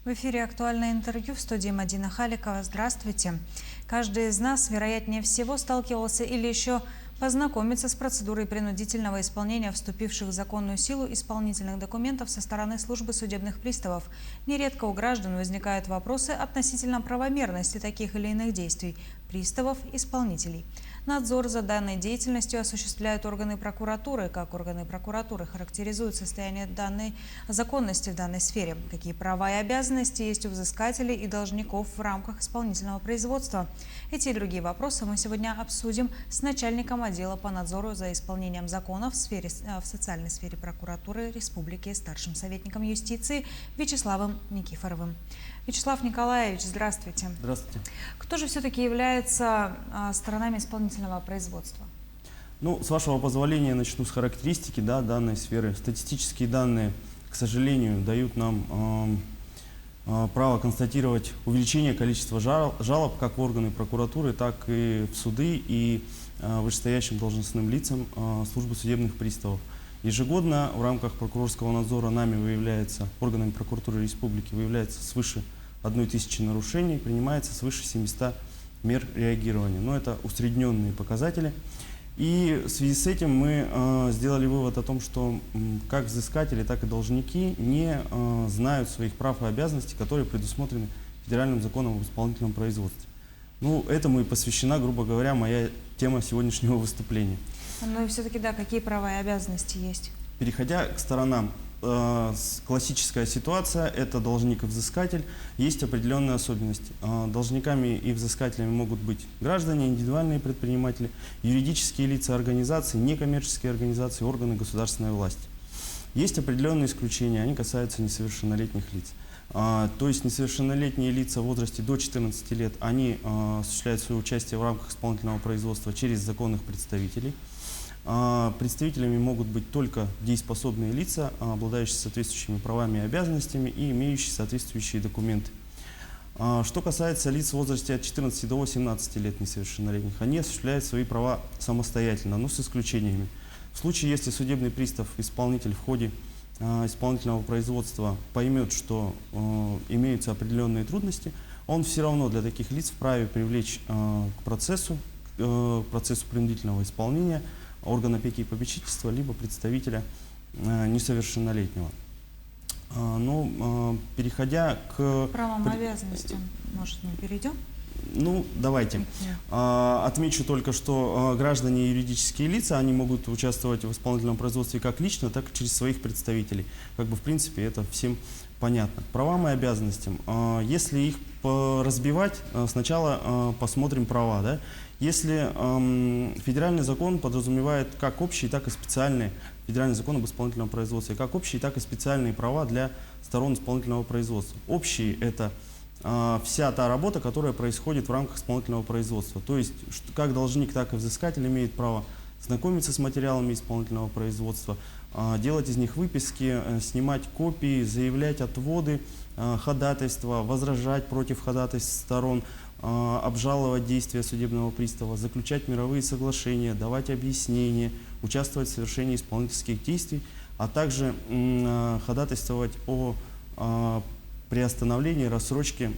В эфире «Актуальное интервью», в студии Мадина Халикова. Здравствуйте. Каждый из нас, вероятнее всего, сталкивался или еще познакомится с процедурой принудительного исполнения вступивших в законную силу исполнительных документов со стороны службы судебных приставов. Нередко у граждан возникают вопросы относительно правомерности таких или иных действий приставов-исполнителей. Надзор за данной деятельностью осуществляют органы прокуратуры. Как органы прокуратуры характеризуют состояние данной законности в данной сфере? Какие права и обязанности есть у взыскателей и должников в рамках исполнительного производства? Эти и другие вопросы мы сегодня обсудим с начальником отдела по надзору за исполнением законов в социальной сфере прокуратуры Республики, старшим советником юстиции Вячеславом Никифоровым. Вячеслав Николаевич, здравствуйте. Здравствуйте. Кто же все-таки является сторонами исполнительного производства? Ну, с вашего позволения начну с характеристики данной сферы. Статистические данные, к сожалению, дают нам право констатировать увеличение количества жалоб как в органы прокуратуры, так и в суды и вышестоящим должностным лицам службы судебных приставов. Ежегодно в рамках прокурорского надзора нами выявляется, органами прокуратуры республики выявляется свыше 1000 нарушений, принимается свыше 700 мер реагирования. Но это усредненные показатели. И в связи с этим мы сделали вывод о том, что как взыскатели, так и должники не знают своих прав и обязанностей, которые предусмотрены федеральным законом об исполнительном производстве. Ну, этому и посвящена, грубо говоря, моя тема сегодняшнего выступления. Ну и все-таки, да, какие права и обязанности есть? Переходя к сторонам, классическая ситуация – это должник и взыскатель. Есть определенные особенности. Должниками и взыскателями могут быть граждане, индивидуальные предприниматели, юридические лица, организации, некоммерческие организации, органы государственной власти. Есть определенные исключения, они касаются несовершеннолетних лиц. То есть несовершеннолетние лица в возрасте до 14 лет, они осуществляют свое участие в рамках исполнительного производства через законных представителей. Представителями могут быть только дееспособные лица, обладающие соответствующими правами и обязанностями и имеющие соответствующие документы. Что касается лиц в возрасте от 14 до 18 лет несовершеннолетних, они осуществляют свои права самостоятельно, но с исключениями. В случае, если судебный пристав, исполнитель в ходе исполнительного производства поймет, что имеются определенные трудности, он все равно для таких лиц вправе привлечь к процессу принудительного исполнения орган опеки и попечительства, либо представителя несовершеннолетнего. Переходя к правам и обязанностям, может, мы перейдем? Ну, давайте. Отмечу только, что граждане и юридические лица, они могут участвовать в исполнительном производстве как лично, так и через своих представителей. Как бы, в принципе, это всем понятно. Правам и обязанностям. Если их разбивать, сначала посмотрим права. Да? Если федеральный закон подразумевает как общие, так и специальные, федеральный закон об исполнительном производстве, как общие, так и специальные права для сторон исполнительного производства. Общие – это вся та работа, которая происходит в рамках исполнительного производства. То есть, как должник, так и взыскатель имеет право знакомиться с материалами исполнительного производства, делать из них выписки, снимать копии, заявлять отводы, ходатайства, возражать против ходатайств сторон, обжаловать действия судебного пристава, заключать мировые соглашения, давать объяснения, участвовать в совершении исполнительских действий, а также ходатайствовать о приостановлении, рассрочке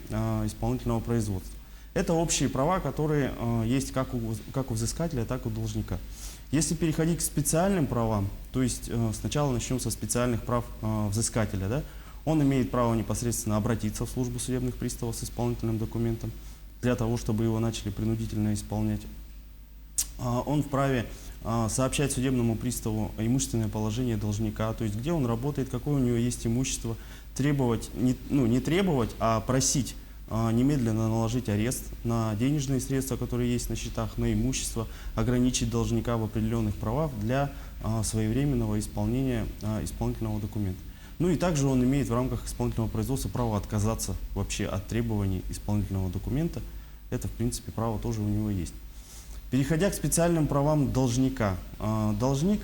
исполнительного производства. Это общие права, которые есть как у взыскателя, так и у должника. Если переходить к специальным правам, то есть сначала начнем со специальных прав взыскателя. Да? Он имеет право непосредственно обратиться в службу судебных приставов с исполнительным документом для того, чтобы его начали принудительно исполнять. Он вправе сообщать судебному приставу имущественное положение должника, то есть где он работает, какое у него есть имущество, требовать, не требовать, а просить немедленно наложить арест на денежные средства, которые есть на счетах, на имущество, ограничить должника в определенных правах для своевременного исполнения исполнительного документа. Ну и также он имеет в рамках исполнительного производства право отказаться вообще от требований исполнительного документа. Это, в принципе, право тоже у него есть. Переходя к специальным правам должника. Должник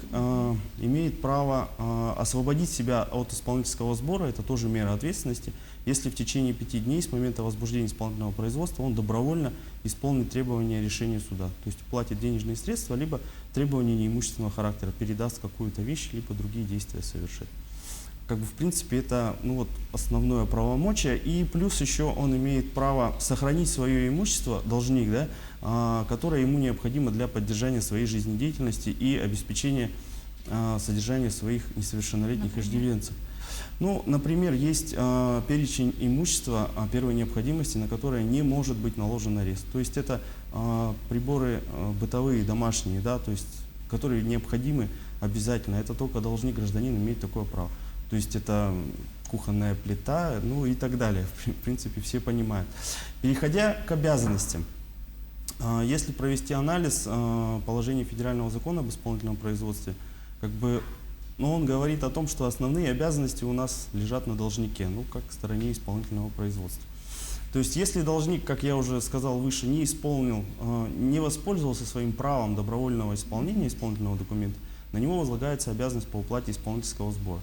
имеет право освободить себя от исполнительского сбора, это тоже мера ответственности, если в течение 5 дней с момента возбуждения исполнительного производства он добровольно исполнит требования решения суда. То есть уплатит денежные средства, либо требования неимущественного характера, передаст какую-то вещь, либо другие действия совершит. как бы, в принципе, это, ну, вот, основное правомочие. И плюс еще он имеет право сохранить свое имущество, должник, да, которое ему необходимо для поддержания своей жизнедеятельности и обеспечения содержания своих несовершеннолетних иждивенцев. Ну, например, есть перечень имущества первой необходимости, на которое не может быть наложен арест. То есть это приборы бытовые, домашние, да, то есть, которые необходимы обязательно. Это только должник, гражданин имеет такое право. То есть это кухонная плита, ну и так далее. В принципе, все понимают. Переходя к обязанностям. Если провести анализ положений федерального закона об исполнительном производстве, как бы, но он говорит о том, что основные обязанности у нас лежат на должнике, ну, как в стороне исполнительного производства. То есть, если должник, как я уже сказал выше, не исполнил, не воспользовался своим правом добровольного исполнения исполнительного документа, на него возлагается обязанность по уплате исполнительского сбора.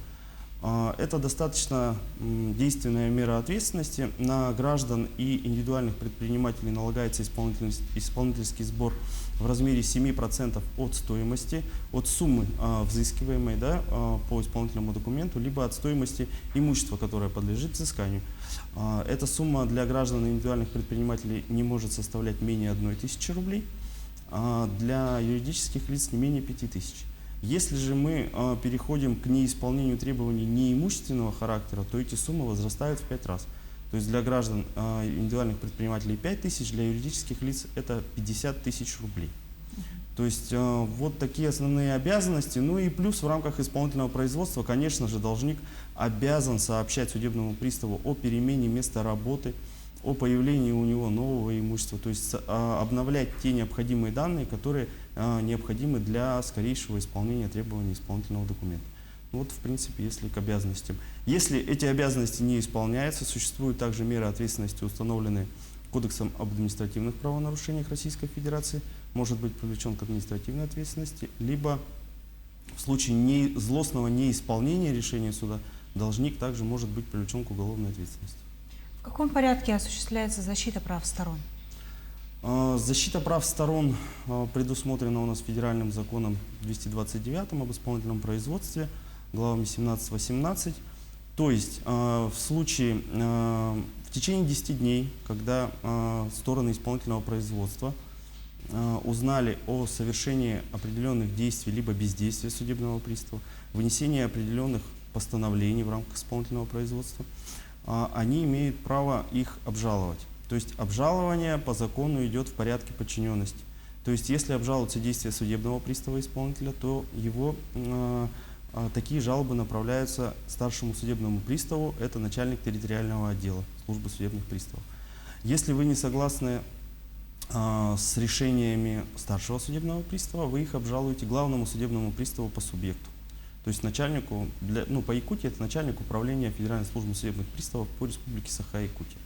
Это достаточно действенная мера ответственности. На граждан и индивидуальных предпринимателей налагается исполнительский сбор в размере 7% от стоимости, от суммы взыскиваемой, да, по исполнительному документу, либо от стоимости имущества, которое подлежит взысканию. Эта сумма для граждан и индивидуальных предпринимателей не может составлять менее 1000 рублей, а для юридических лиц не менее 5000. Если же мы переходим к неисполнению требований неимущественного характера, то эти суммы возрастают в 5 раз. То есть для граждан индивидуальных предпринимателей 5000, для юридических лиц это 50 000 рублей. То есть вот такие основные обязанности. Ну и плюс в рамках исполнительного производства, конечно же, должник обязан сообщать судебному приставу о перемене места работы, о появлении у него нового имущества, то есть обновлять те необходимые данные, которые необходимы для скорейшего исполнения требований исполнительного документа. Вот, в принципе, если к обязанностям. Если эти обязанности не исполняются, существуют также меры ответственности, установленные Кодексом об административных правонарушениях Российской Федерации, может быть привлечен к административной ответственности, либо в случае злостного неисполнения решения суда должник также может быть привлечен к уголовной ответственности. В каком порядке осуществляется защита прав сторон? Защита прав сторон предусмотрена у нас федеральным законом 229 об исполнительном производстве, главами 17-18. То есть в случае, в течение 10 дней, когда стороны исполнительного производства узнали о совершении определенных действий либо бездействия судебного пристава, вынесении определенных постановлений в рамках исполнительного производства, они имеют право их обжаловать. То есть обжалование по закону идет в порядке подчиненности. То есть если обжалуются действия судебного пристава исполнителя, то такие жалобы направляются старшему судебному приставу, это начальник территориального отдела службы судебных приставов. Если вы не согласны с решениями старшего судебного пристава, вы их обжалуете главному судебному приставу по субъекту. То есть начальнику, по Якутии это начальник управления Федеральной службы судебных приставов по Республике Саха-Якутия.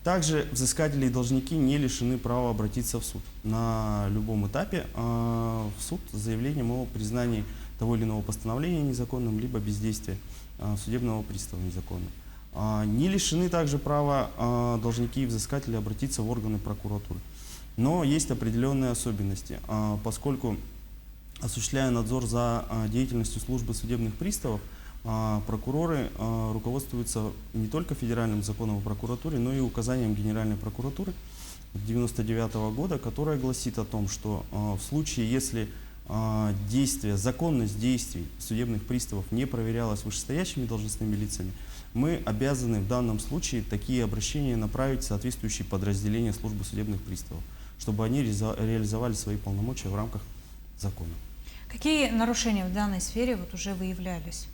Также взыскатели и должники не лишены права обратиться в суд на любом этапе в суд с заявлением о признании того или иного постановления незаконным, либо бездействия судебного пристава незаконным. Не лишены также права должники и взыскатели обратиться в органы прокуратуры. Но есть определенные особенности, поскольку, осуществляя надзор за деятельностью службы судебных приставов, прокуроры руководствуются не только федеральным законом о прокуратуре, но и указанием Генеральной прокуратуры 1999 года, которое гласит о том, что в случае, если законность действий судебных приставов не проверялась вышестоящими должностными лицами, мы обязаны в данном случае такие обращения направить в соответствующие подразделения службы судебных приставов, чтобы они реализовали свои полномочия в рамках закона. Какие нарушения в данной сфере уже выявлялись?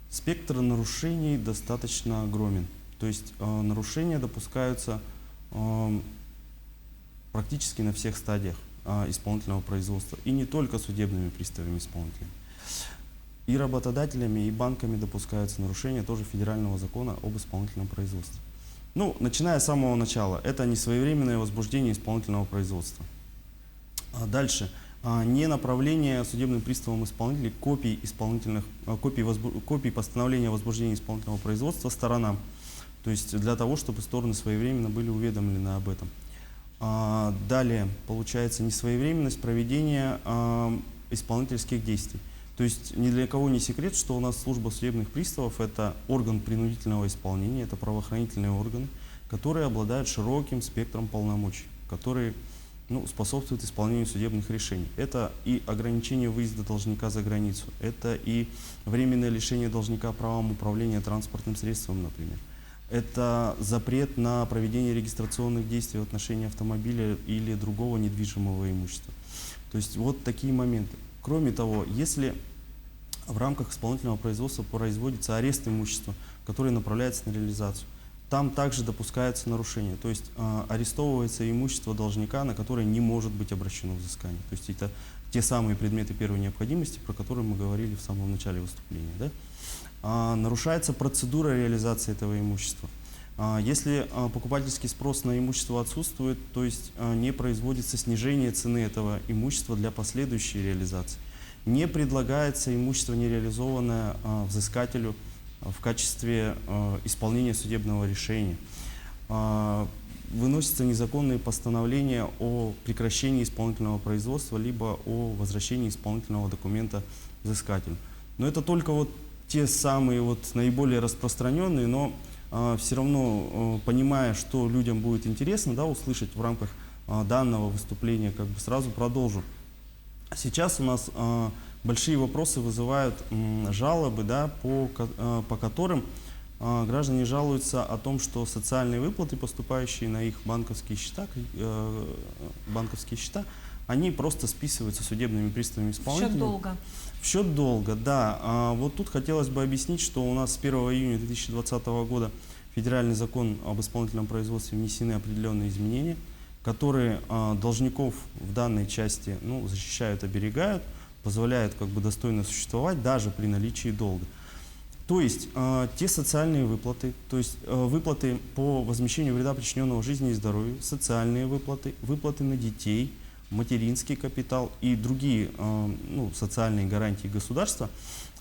Спектр нарушений достаточно огромен. То есть нарушения допускаются практически на всех стадиях исполнительного производства. И не только судебными приставами исполнителями. И работодателями, и банками допускаются нарушения тоже федерального закона об исполнительном производстве. Начиная с самого начала, это несвоевременное возбуждение исполнительного производства. Дальше. Не направление судебным приставом исполнителей копий постановления о возбуждении исполнительного производства сторонам. То есть для того, чтобы стороны своевременно были уведомлены об этом. Далее, получается, несвоевременность проведения исполнительских действий. То есть ни для кого не секрет, что у нас служба судебных приставов – это орган принудительного исполнения, это правоохранительные органы, которые обладают широким спектром полномочий, которые способствуют исполнению судебных решений. Это и ограничение выезда должника за границу, это и временное лишение должника правом управления транспортным средством, например. Это запрет на проведение регистрационных действий в отношении автомобиля или другого недвижимого имущества. То есть вот такие моменты. Кроме того, если в рамках исполнительного производства производится арест имущества, который направляется на реализацию, там также допускается нарушение. То есть арестовывается имущество должника, на которое не может быть обращено взыскание. То есть это те самые предметы первой необходимости, про которые мы говорили в самом начале выступления. Да? Нарушается процедура реализации этого имущества. Если покупательский спрос на имущество отсутствует, то есть не производится снижение цены этого имущества для последующей реализации. Не предлагается имущество нереализованное взыскателю в качестве исполнения судебного решения. Выносятся незаконные постановления о прекращении исполнительного производства либо о возвращении исполнительного документа взыскателю. Но это только вот те самые наиболее распространенные, но все равно, понимая, что людям будет интересно, да, услышать в рамках данного выступления, сразу продолжу. Сейчас у нас большие вопросы вызывают жалобы, да, по которым граждане жалуются о том, что социальные выплаты, поступающие на их банковские счета, они просто списываются судебными приставами исполнителями. В счет долга. В счет долга, да. Вот тут хотелось бы объяснить, что у нас с 1 июня 2020 года в Федеральный закон об исполнительном производстве внесены определенные изменения, которые должников в данной части защищают, оберегают, позволяют достойно существовать даже при наличии долга. То есть те социальные выплаты, то есть выплаты по возмещению вреда, причиненного жизни и здоровью, социальные выплаты, выплаты на детей, материнский капитал и другие социальные гарантии государства,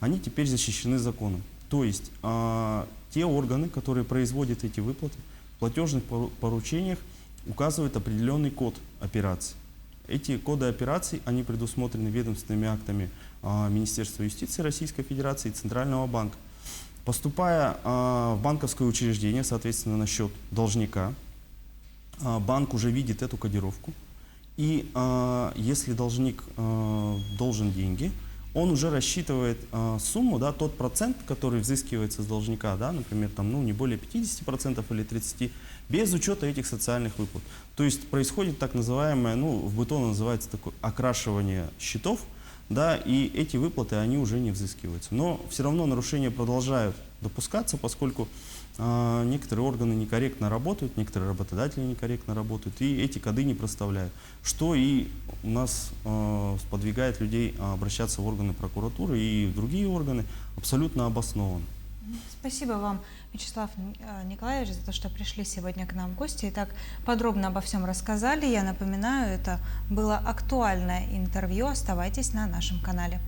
они теперь защищены законом. То есть те органы, которые производят эти выплаты, в платежных поручениях указывают определенный код операций. Эти коды операций, они предусмотрены ведомственными актами Министерства юстиции Российской Федерации и Центрального банка. Поступая в банковское учреждение, соответственно, на счет должника, банк уже видит эту кодировку. И если должник должен деньги, он уже рассчитывает сумму, да, тот процент, который взыскивается с должника, да, например, не более 50% или 30%, без учета этих социальных выплат. То есть происходит так называемое, в быту называется такое окрашивание счетов, да, и эти выплаты, они уже не взыскиваются. Но все равно нарушения продолжают допускаться, поскольку некоторые органы некорректно работают, некоторые работодатели некорректно работают, и эти коды не проставляют, что и у нас сподвигает людей обращаться в органы прокуратуры и в другие органы абсолютно обоснованно. Спасибо вам, Вячеслав Николаевич, за то, что пришли сегодня к нам в гости и так подробно обо всем рассказали. Я напоминаю, это было актуальное интервью. Оставайтесь на нашем канале.